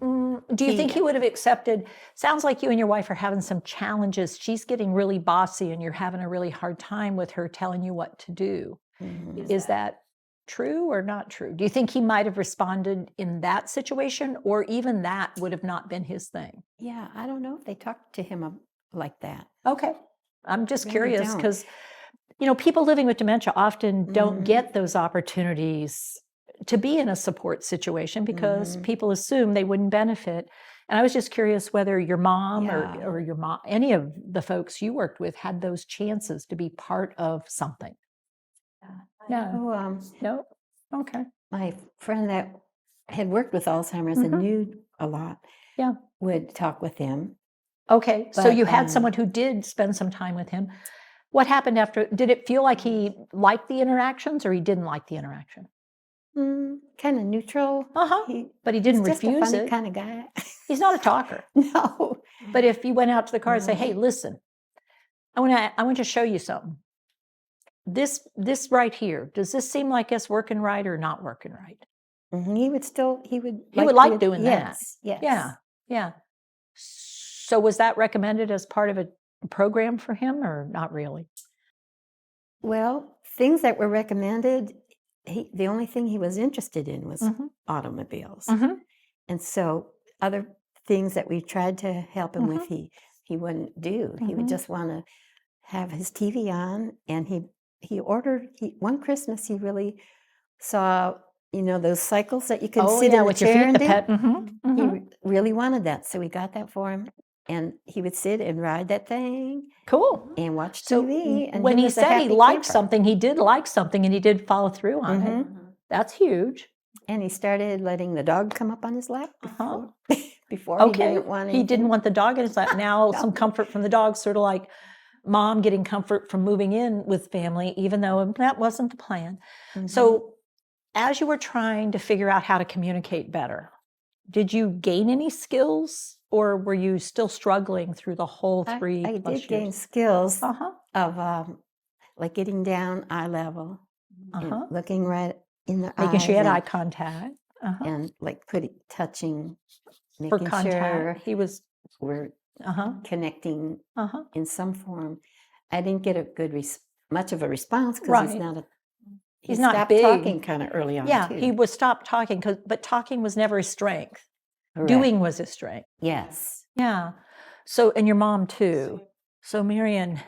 A: Do you think he would have accepted? Sounds like you and your wife are having some challenges. She's getting really bossy and you're having a really hard time with her telling you what to do.
C: Mhm.
A: Is that true or not true? Do you think he might have responded in that situation, or even that would have not been his thing?
C: Yeah, I don't know if they talked to him like that.
A: Okay. I'm just
C: Really
A: curious
C: don't.
A: because, people living with dementia often don't
C: Mhm.
A: get those opportunities to be in a support situation because
C: Mhm.
A: people assume they wouldn't benefit. And I was just curious whether your mom
C: Yeah.
A: or your mom, any of the folks you worked with, had those chances to be part of something. No.
C: Oh,
A: No. Okay.
C: my friend that had worked with Alzheimer's and
A: Mhm.
C: knew a lot
A: Yeah.
C: would talk with him.
A: Okay. So
C: But,
A: you had someone who did spend some time with him. What happened after? Did it feel like he liked the interactions, or he didn't like the interaction?
C: Kind of neutral.
A: Uh-huh.
C: He,
A: But he didn't
C: he's just a
A: refuse
C: funny
A: it.
C: kind of guy.
A: He's not a talker.
C: No.
A: But if you went out to the car and say,
C: No.
A: "Hey, listen, I want to show you something. This right here, does this seem like it's working right or not working right?"
C: He would
A: He would like doing that.
C: yes, Yes.
A: Yeah. Yeah. So was that recommended as part of a program for him, or not really?
C: Well, things that were recommended, the only thing he was interested in was
A: Mhm.
C: automobiles.
A: Mhm.
C: And so other things that we tried to help him
A: Mm-hmm.
C: with, he wouldn't do. He would
A: Mhm.
C: just want to have his TV on, and one Christmas he really saw, those cycles that you can
A: Oh,
C: sit
A: yeah,
C: in the
A: with your
C: chair
A: feet,
C: and
A: the
C: do.
A: pet. Mhm.
C: He
A: Mhm.
C: really wanted that, so we got that for him, and he would sit and ride that thing
A: Cool.
C: and watch
A: So
C: TV. And
A: when he
C: was a
A: said he
C: happy
A: liked
C: camper.
A: something, he did like something, and he did follow through on it.
C: Mhm.
A: That's huge.
C: And he started letting the dog come up on his lap
A: Uh-huh.
C: before he
A: Okay.
C: didn't want
A: He didn't
C: anything.
A: want the dog in his lap. Now
C: No.
A: some comfort from the dog, sort of like mom getting comfort from moving in with family, even though that wasn't the plan.
C: Mhm.
A: So as you were trying to figure out how to communicate better, did you gain any skills or were you still struggling through the whole
C: I
A: 3
C: did
A: plus
C: gain
A: years?
C: skills
A: Uh-huh.
C: of like getting down eye level and
A: Uh-huh.
C: looking right in the
A: Making sure you
C: eyes
A: had eye contact. Uh-huh.
C: and like touching,
A: For
C: making sure
A: contact. He was
C: we're
A: uh-huh.
C: connecting
A: Uh-huh.
C: in some form. I didn't get a good much of a response because he's
A: Right.
C: not he
A: He's not
C: stopped
A: big.
C: talking kind of early on
A: Yeah,
C: too.
A: he was stopped talking but talking was never his strength.
C: Correct.
A: Doing was his strength.
C: Yes.
A: Yeah. So, and your mom too. So, Marion,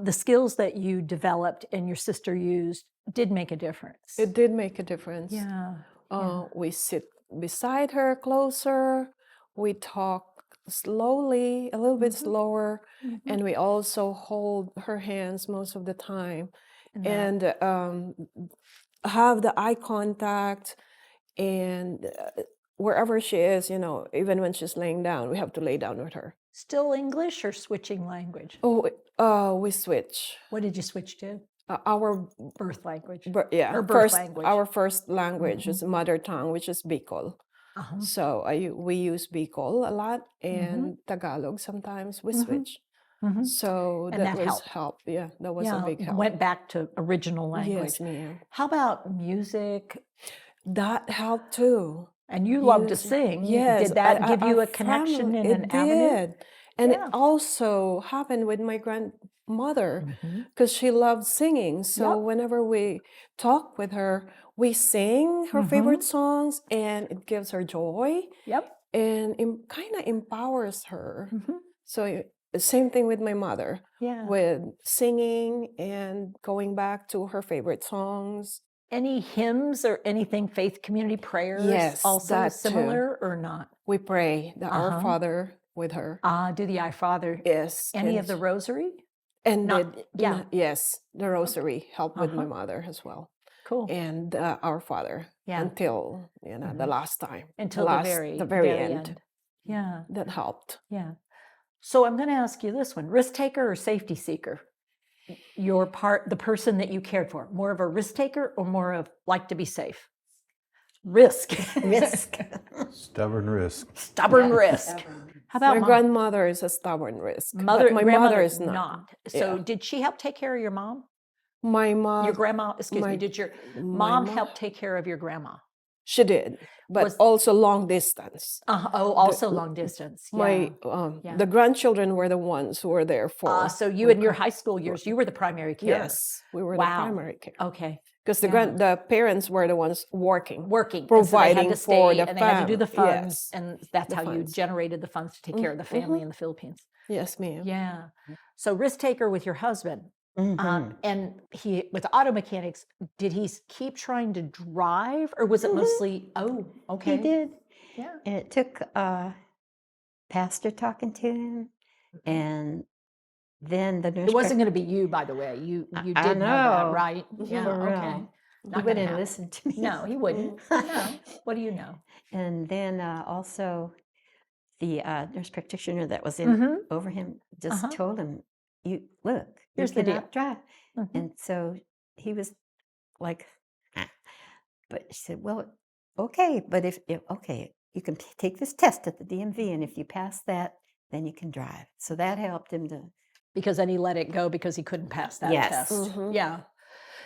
A: the skills that you developed and your sister used did make a difference.
E: It did make a difference.
A: Yeah.
E: We sit beside her closer. We talk slowly, a little bit
A: Mhm.
E: slower,
A: Mhm.
E: and we also hold her hands most of the time
A: And that-
E: and have the eye contact. And wherever she is, even when she's laying down, we have to lay down with her.
A: Still English or switching language?
E: We switch.
A: What did you switch to?
E: Our
A: Birth language.
E: yeah,
A: Or birth
E: first
A: language.
E: our first language
A: Mhm.
E: is mother tongue, which is Bicol.
A: Uh-huh.
E: So we use Bicol a lot and
A: Mhm.
E: Tagalog sometimes we
A: Mhm.
E: switch.
A: Mhm.
E: So
A: And
E: that
A: that
E: was
A: helped.
E: help. Yeah, that was a
A: Yeah,
E: big help.
A: went back to original language.
E: Yes, ma'am.
A: How about music?
E: That helped too.
A: And you love to
E: Music.
A: sing.
E: Yes.
A: Did that give you
E: our
A: a connection
E: family-
A: and
E: it
A: an avenue?
E: did. And
A: Yeah.
E: it also happened with my grandmother
A: Mhm.
E: because she loved singing. So
A: Yep.
E: whenever we talk with her, we sing her favorite songs and it gives her joy
A: Yep.
E: and kind of empowers her.
A: Mhm.
E: So same thing with my mother,
A: Yeah.
E: with singing and going back to her favorite songs.
A: Any hymns or anything faith community prayers
E: Yes,
A: also
E: that too.
A: similar or not?
E: We pray the
A: Uh-huh.
E: Our Father with her.
A: Do the Our Father.
E: Yes.
A: Any
E: and
A: of the rosary?
E: And
A: Not- yeah.
E: yes, the rosary helped with my
A: Uh-huh.
E: mother as well,
A: Cool.
E: and Our Father
A: Yeah.
E: until the
A: Mhm.
E: last time,
A: Until the very end. Yeah.
E: That helped.
A: Yeah. So I'm going to ask you this one: risk taker or safety seeker? The person that you cared for, more of a risk taker or more of like to be safe? Risk.
C: Risk.
B: Stubborn risk.
A: Stubborn risk. How about
E: My
A: mom?
E: grandmother is a stubborn risk. but
A: My
E: my mother is not.
A: So
E: Yeah.
A: did she help take care of your mom?
E: My mom.
A: Your grandma, excuse me,
E: my-
A: did your
E: my
A: mom
E: mo-
A: help take care of your grandma?
E: She did, but
A: Was-
E: also long distance.
A: Also long distance. Yeah. Yeah.
E: The grandchildren were the ones who were there for.
A: So you in your high school years, you were the primary carer.
E: Yes, we were
A: Wow.
E: the primary care
A: Okay.
E: because
A: Yeah.
E: the parents were the ones working.
A: Working. and so they had
E: Providing
A: to
E: for
A: stay
E: the
A: and they had to do the
E: fam-
A: funds.
E: yes,
A: And that's
E: the
A: how you
E: funds.
A: generated the funds to take care of the family in the Philippines.
E: Yes, ma'am.
A: Yeah. So risk taker with your husband.
C: Mhm.
A: And he, with auto mechanics, did he keep trying to drive or was it mostly, okay.
C: He did.
A: Yeah.
C: And it took pastor talking to him, and then the nurse.
A: It wasn't going to be you, by the way. You
C: I
A: did know that,
C: know.
A: right?
E: Mhm.
A: Yeah.
C: For
A: Okay.
C: real. He
A: Not gonna
C: wouldn't
A: happen.
C: listen to me.
A: No, he wouldn't. No. What do you know?
C: And then also the nurse practitioner that was
A: Mhm.
C: over him just
A: Uh-huh.
C: told him, "You look,
A: Here's the
C: you
A: deal."
C: cannot drive."
A: Mhm.
C: And so he was like, "Ah." But she said, "Well, okay, but if okay, you can take this test at the DMV, and if you pass that, then you can drive." So that helped him to.
A: Because then he let it go because he couldn't pass that
C: Yes.
A: test.
E: Mhm.
A: Yeah.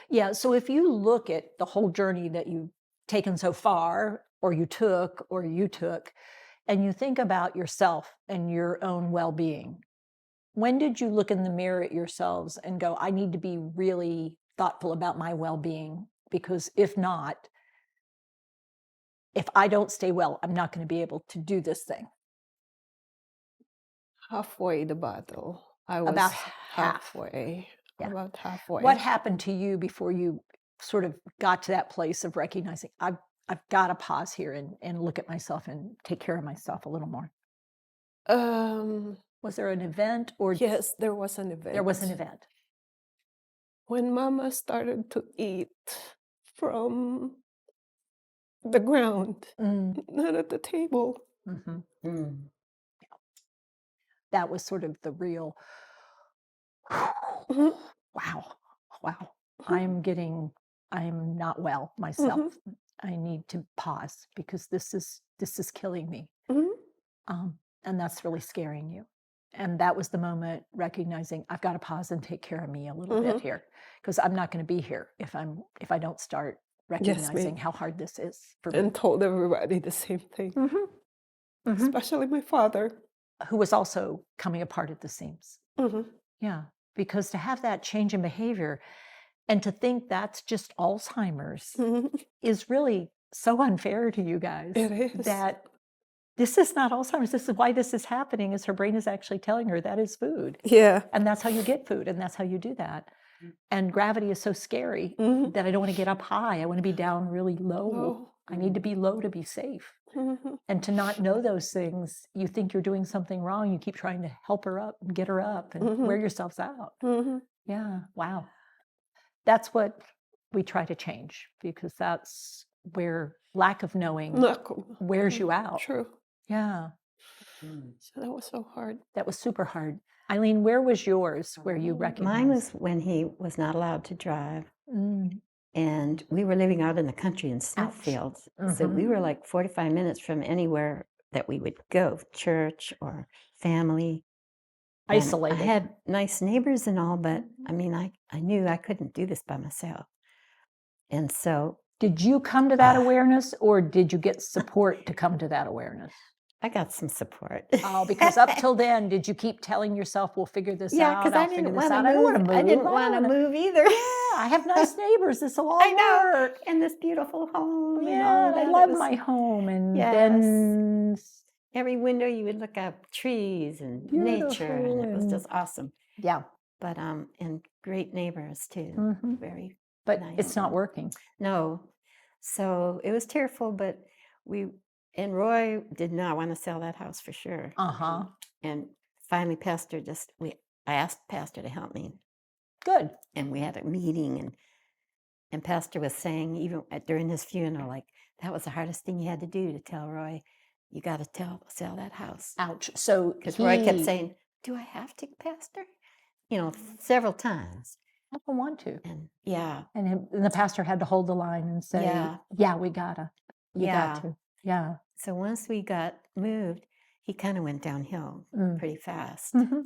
A: Yeah. So if you look at the whole journey that you've taken so far, or you took, and you think about yourself and your own well being, when did you look in the mirror at yourselves and go, I need to be really thoughtful about my well being? Because if not, if I don't stay well, I'm not going to be able to do this thing.
E: Halfway the battle. I was
A: About half.
E: halfway.
A: Yeah.
E: About halfway.
A: What happened to you before you sort of got to that place of recognizing I've got to pause here and look at myself and take care of myself a little more? Was there an event or
E: Yes, there was an event.
A: there was an event?
E: When Mama started to eat from the ground,
A: Mm,
E: not at the table.
A: mhm.
C: Mm.
A: That was sort of the real,
E: Mhm.
A: wow. I'm getting I'm not well myself. I need to pause because this is killing me.
E: Mhm.
A: And that's really scaring you. And that was the moment recognizing I've got to pause and take care of me a little bit here, because I'm not going to be here if I don't start recognizing how hard this is for me.
E: And told everybody the same thing,
A: Mhm.
E: especially my father.
A: Who was also coming apart at the seams.
E: Mhm.
A: Yeah, because to have that change in behavior and to think that's just Alzheimer's
E: Mhm.
A: is really so unfair to you guys.
E: It is.
A: That this is not Alzheimer's. This is why this is happening, is her brain is actually telling her that is food.
E: Yeah.
A: And that's how you get food, and that's how you do that. And gravity is so scary
E: Mhm.
A: that I don't want to get up high. I want to be down really low.
E: Low.
A: I need to be low to be safe.
E: Mhm.
A: And to not know those things, you think you're doing something wrong. You keep trying to help her up and get her up and wear yourselves out.
E: Mhm.
A: Yeah, wow. That's what we try to change, because that's where lack of knowing wears you out.
E: True.
A: Yeah,
E: So that was so hard.
A: that was super hard. Eileen, where was yours where you recognized?
C: Mine was when he was not allowed to drive.
A: Mm,
C: And we were living out in the country in Smithfield. So we were like 45 minutes from anywhere that we would go, church or family. And
A: isolated.
C: I had nice neighbors and all, but I mean, I knew I couldn't do this by myself. And so
A: Did you come to that awareness, or did you get support to come to that awareness?
C: I got some support.
A: Oh, because up till then, did you keep telling yourself, we'll figure this
C: yeah,
A: out?
C: because
A: I'll
C: I
A: figure
C: didn't
A: this
C: want to
A: out.
C: move.
A: I don't want to move.
C: I didn't
A: don't
C: want to
A: wanna-
C: move either.
A: Yeah, I have nice neighbors. This will all
C: I know.
A: work.
C: And this beautiful home. and
A: Yeah,
C: all
A: and I
C: that. It
A: love
C: was-
A: my home. And
C: Yes.
A: then
C: Every window you would look up trees and nature, and it was
A: Beautiful
C: just awesome.
A: yeah,
C: But and great neighbors too.
A: Mhm.
C: Very
A: but
C: nice.
A: it's not working.
C: No. So it was tearful, but and Roy did not want to sell that house for sure.
A: Uh-huh.
C: And finally, I asked Pastor to help me,
A: Good.
C: and we had a meeting, and Pastor was saying, even during his funeral, like, that was the hardest thing you had to do, to tell Roy, you got to sell that house.
A: Ouch. So
C: Because Roy kept
A: he-
C: saying, do I have to, Pastor? Several times.
A: I don't want to.
C: And yeah,
A: And the pastor had to hold the line and say,
C: Yeah.
A: we gotta. You
C: Yeah.
A: got to. Yeah.
C: so once we got moved, he kind of went downhill
A: Mm.
C: pretty fast.
A: Mhm.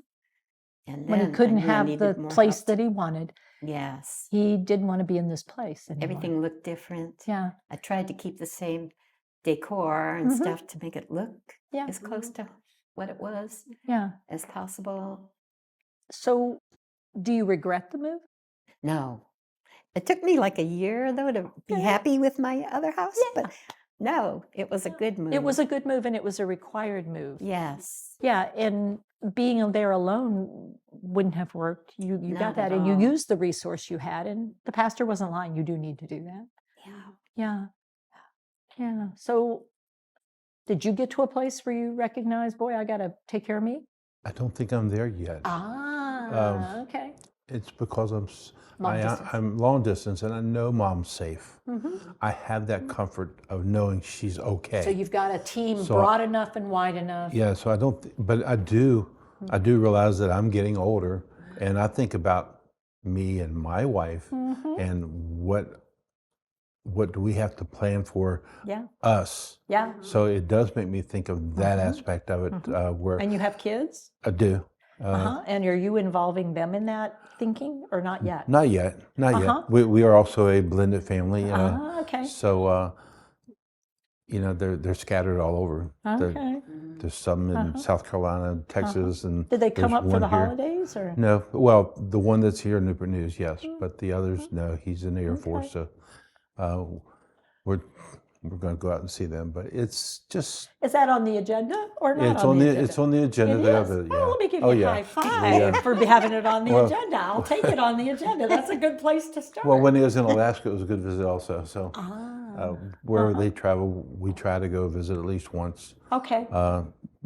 C: And
A: When he
C: then I
A: couldn't
C: knew I
A: have
C: needed
A: the
C: more
A: place
C: help.
A: that he wanted,
C: Yes.
A: he didn't want to be in this place anymore.
C: Everything looked different.
A: Yeah.
C: I tried to keep the same decor and
A: Mhm.
C: stuff to make it look
A: Yeah.
C: as close to what it was
A: Yeah.
C: as possible.
A: So do you regret the move?
C: No. It took me like a year, though, to be
A: Yeah.
C: happy with my other house.
A: Yeah.
C: But no, it was a good move.
A: It was a good move, and it was a required move.
C: Yes.
A: Yeah, and being there alone wouldn't have worked. You
C: Not
A: got that,
C: at
A: and you
C: all.
A: used the resource you had, and the pastor wasn't lying. You do need to do that.
C: Yeah.
A: Yeah. Yeah. So did you get to a place where you recognize, boy, I got to take care of me?
B: I don't think I'm there yet.
A: Okay.
B: It's because
A: Long distance.
B: I'm long distance and I know mom's safe.
A: Mhm.
B: I have that comfort of knowing she's okay.
A: So you've got a team
B: So-
A: broad enough and wide enough.
B: Yeah, so I don't, but I do realize that I'm getting older, and I think about me and my wife,
A: Mhm.
B: and what do we have to plan for
A: Yeah.
B: us.
A: Yeah.
B: So it does make me think of that aspect of it, where
A: And you have kids?
B: I do.
A: Uh-huh. And are you involving them in that thinking or not yet?
B: Not yet, not
A: Uh-huh.
B: yet. We are also a blended family.
A: Okay.
B: So, they're scattered all over.
A: Okay.
B: There's some in South Carolina, Texas, and
A: Did they come
B: there's
A: up for
B: one
A: the
B: here.
A: holidays or?
B: No, well, the one that's here in Newport News, yes, but the others, no. He's in the Air Force, so we're going to go out and see them. But it's just
A: Is that on the agenda or not
B: it's
A: on the agenda?
B: it's on the agenda.
A: It
B: They
A: is?
B: have it,
A: Oh, let me give
B: Oh,
A: you
B: yeah.
A: a high five for having it on the
B: Well-
A: agenda. I'll take it on the agenda. That's a good place to start.
B: Well, when he was in Alaska, it was a good visit also. So
A: Ah,
B: wherever they travel, we try to go visit at least once.
A: okay.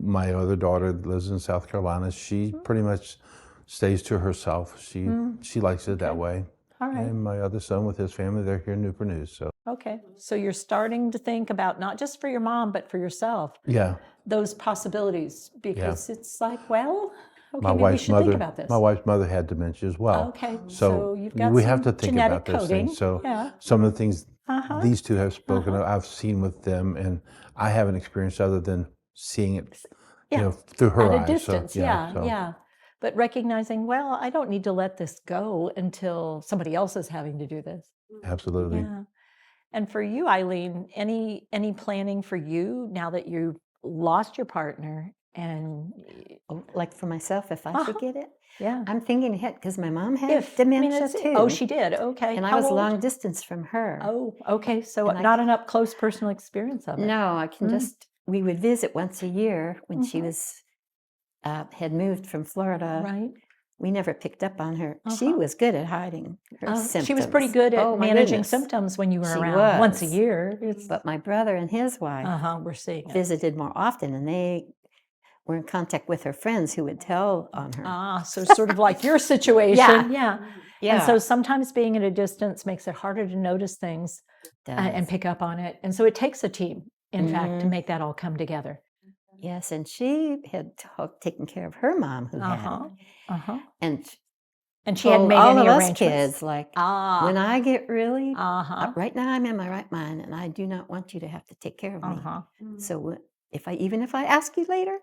B: My other daughter lives in South Carolina. She pretty much stays to herself. She likes it that way.
A: All right.
B: And my other son with his family, they're here in Newport News. So
A: Okay. So you're starting to think about not just for your mom, but for yourself,
B: yeah,
A: those possibilities, because it's like, well, Okay,
B: My
A: maybe we
B: wife's
A: should think
B: mother,
A: about this.
B: my wife's mother had dementia as well.
A: Okay,
B: So
A: so you've got
B: we have
A: some
B: to think
A: genetic
B: about those
A: coding.
B: things. So
A: Yeah.
B: some of the things
A: Uh-huh.
B: these two have spoken
A: Uh-huh.
B: of, I've seen with them, and I haven't experienced other than seeing it,
A: Yeah.
B: through her
A: At a
B: eyes.
A: distance,
B: So,
A: yeah,
B: so
A: yeah. But recognizing, well, I don't need to let this go until somebody else is having to do this.
B: absolutely.
A: Yeah. And for you, Eileen, any planning for you now that you've lost your partner and
C: Oh, like for myself, if I
A: Uh-huh.
C: should get it,
A: yeah.
C: I'm thinking ahead because my mom had
A: If I mean,
C: dementia
A: it's-
C: too.
A: Oh, she did. Okay.
C: and I
A: How
C: was
A: old?
C: long distance from her.
A: Oh, okay. So
C: And I
A: not an up close personal experience of it.
C: No, I can
A: Mm.
C: just. We would visit once a year when she
A: Mhm.
C: was had moved from Florida.
A: Right.
C: We never picked up on her. She
A: Uh-huh.
C: was good at hiding her symptoms.
A: She was pretty good at
C: Oh, my
A: managing
C: goodness.
A: symptoms when you were
C: She
A: around once a
C: was.
A: year. It's,
C: But my brother and his wife
A: we're seeing it.
C: visited more often, and they were in contact with her friends who would tell on her.
A: So sort of like your situation. Yeah.
C: yeah.
A: And so sometimes being at a distance makes it harder to notice things and
C: does.
A: pick up on it. And so it takes a team, in fact, to
C: Mhm.
A: make that all come together.
C: Yes, and she had taken care of her mom who had
A: Uh-huh.
C: it,
A: Uh-huh.
C: and
A: And she hadn't
C: told
A: made
C: all
A: any
C: of us
A: arrangements.
C: kids like, when I get really
A: Uh-huh.
C: right now, I'm in my right mind, and I do not want you to have to take care of me.
A: Uh-huh.
C: So even if I ask you later,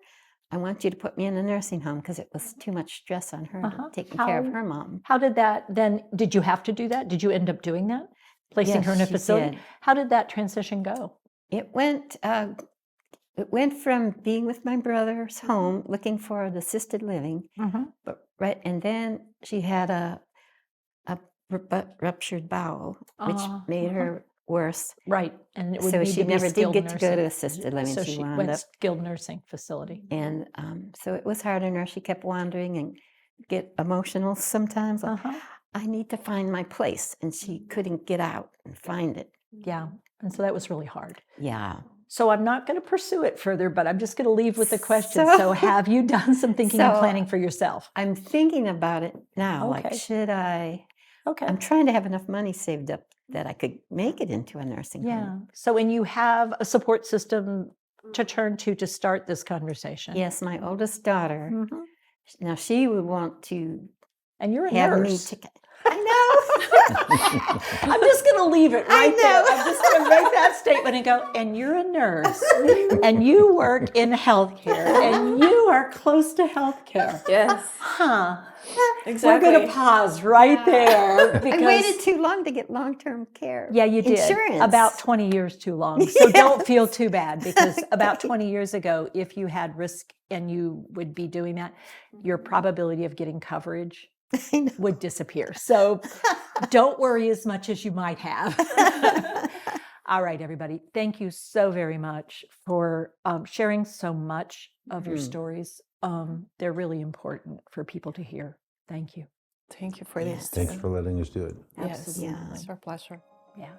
C: I want you to put me in a nursing home because it was too much stress on her
A: Uh-huh.
C: taking care of
A: How-
C: her mom.
A: How did that then? Did you have to do that? Did you end up doing that? Placing her in a
C: Yes, she
A: facility?
C: did.
A: How did that transition go?
C: It went. It went from being with my brother's home, looking for an assisted living, but and then she had a ruptured bowel, which made her worse.
A: Right. And it would
C: So
A: need
C: she
A: to be
C: never did
A: skilled
C: get to go to
A: nursing.
C: assisted living.
A: So
C: She
A: she
C: wound
A: went
C: up,
A: skilled nursing facility.
C: and so it was hard on her. She kept wandering and get emotional sometimes. Like,
A: Uh-huh.
C: I need to find my place, and she couldn't get out and find it.
A: Yeah. And so that was really hard.
C: Yeah.
A: So I'm not going to pursue it further, but I'm just going to leave with the question.
C: So-
A: So have you done some thinking and
C: So-
A: planning for yourself?
C: I'm thinking about it now. Like,
A: Okay.
C: should I?
A: Okay.
C: I'm trying to have enough money saved up that I could make it into a nursing
A: Yeah.
C: home.
A: So when you have a support system to turn to start this conversation.
C: Yes, my oldest daughter.
A: Mhm.
C: Now she would want to
A: And you're a
C: have me
A: nurse.
C: to. I know.
A: I'm just going to leave it
C: I
A: right there.
C: know.
A: I'm just going to make that statement and go, and you're a nurse, and you work in healthcare, and you are close to healthcare.
E: Yes,
A: Huh.
E: exactly.
A: We're going to pause right there because
C: I waited too long to get long-term care.
A: yeah, you did.
C: Insurance.
A: About 20 years too long. So don't feel too bad because about 20 years ago, if you had risk and you would be doing that, your probability of getting coverage
C: I know.
A: would disappear. So don't worry as much as you might have. All right, everybody. Thank you so very much for sharing so much of your
C: Mhm.
A: stories. They're really important for people to hear. Thank you.
E: Thank you for
C: Yes.
E: this.
B: Thanks for letting us do it.
E: Yes,
A: Absolutely.
C: Yeah.
E: it's our pleasure.
A: Yeah.